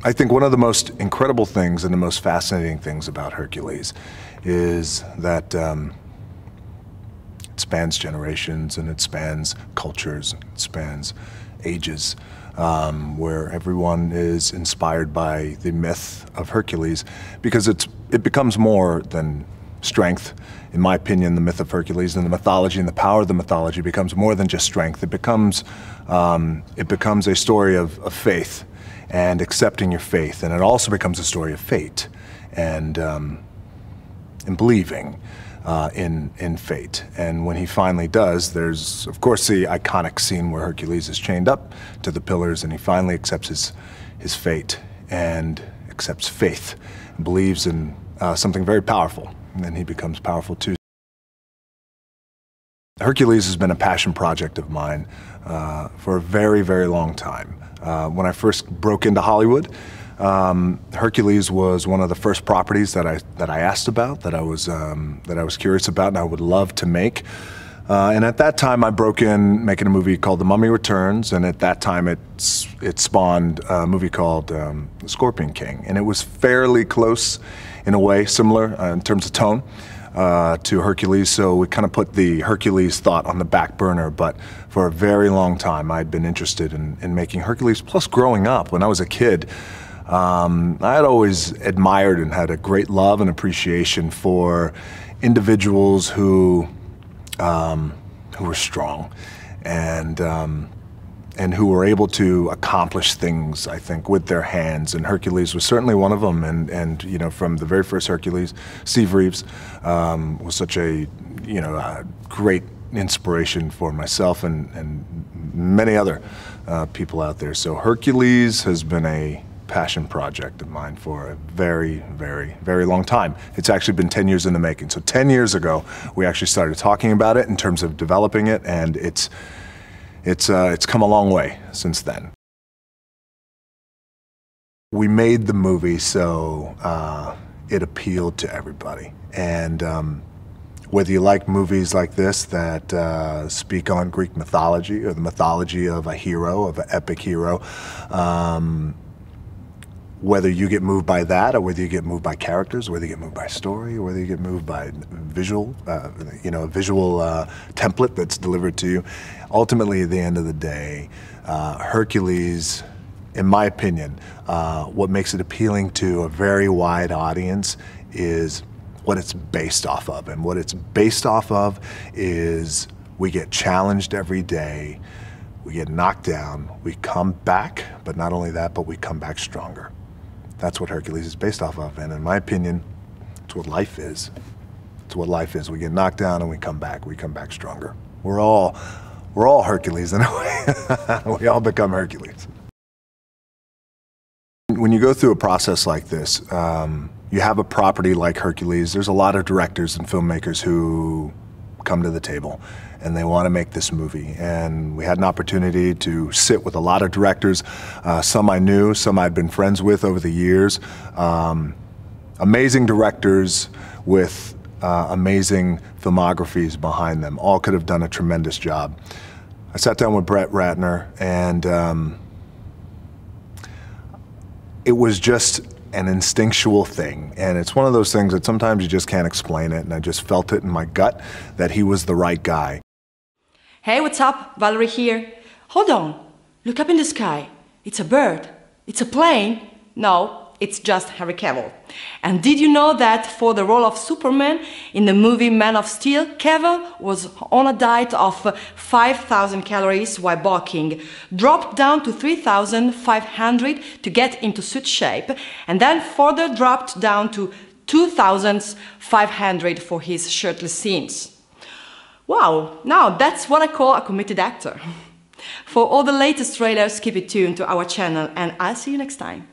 I think one of the most incredible things and the most fascinating things about Hercules is that it spans generations and it spans cultures, it spans ages, where everyone is inspired by the myth of Hercules, because it becomes more than strength. In my opinion, the myth of Hercules and the mythology and the power of the mythology becomes more than just strength. It becomes a story of faith and accepting your faith, and it also becomes a story of fate and believing in fate. And when he finally does, there's of course the iconic scene where Hercules is chained up to the pillars and he finally accepts his fate and accepts faith and believes in something very powerful. And then he becomes powerful too. Hercules has been a passion project of mine for a very, very long time. When I first broke into Hollywood, Hercules was one of the first properties that I asked about, that I was curious about, and I would love to make. And at that time, I broke in making a movie called The Mummy Returns, and at that time, it spawned a movie called The Scorpion King, and it was fairly close, in a way, similar in terms of tone to Hercules. So we kind of put the Hercules thought on the back burner, but for a very long time, I'd been interested in making Hercules. Plus, growing up, when I was a kid, I had always admired and had a great love and appreciation for individuals who were strong and who were able to accomplish things, I think, with their hands. And Hercules was certainly one of them. And you know, from the very first Hercules, Steve Reeves was such a great inspiration for myself and many other people out there. So Hercules has been a passion project of mine for a very, very, very long time. It's actually been 10 years in the making. So 10 years ago, we actually started talking about it in terms of developing it, and it's come a long way since then. We made the movie so it appealed to everybody, and whether you like movies like this that speak on Greek mythology or the mythology of a hero, of an epic hero, whether you get moved by that, or whether you get moved by characters, or whether you get moved by story, or whether you get moved by visual, a visual template that's delivered to you. Ultimately, at the end of the day, Hercules, in my opinion, what makes it appealing to a very wide audience is what it's based off of. And what it's based off of is we get challenged every day, we get knocked down, we come back, but not only that, but we come back stronger. That's what Hercules is based off of, and in my opinion, it's what life is. It's what life is. We get knocked down and we come back stronger. We're all Hercules in a way. We all become Hercules. When you go through a process like this, you have a property like Hercules, there's a lot of directors and filmmakers who come to the table and they want to make this movie. And we had an opportunity to sit with a lot of directors. Some I knew, some I'd been friends with over the years. Amazing directors with amazing filmographies behind them. All could have done a tremendous job. I sat down with Ratner, and it was just an instinctual thing, and it's one of those things that sometimes you just can't explain it, and I just felt it in my gut that he was the right guy. Hey, what's up? Valerie here. Hold on. Look up in the sky. It's a bird. It's a plane. No, it's just Henry Cavill. And did you know that for the role of Superman in the movie Man of Steel, Cavill was on a diet of 5,000 calories while bulking, dropped down to 3,500 to get into suit shape, and then further dropped down to 2,500 for his shirtless scenes. Wow, now that's what I call a committed actor. For all the latest trailers, keep it tuned to our channel, and I'll see you next time.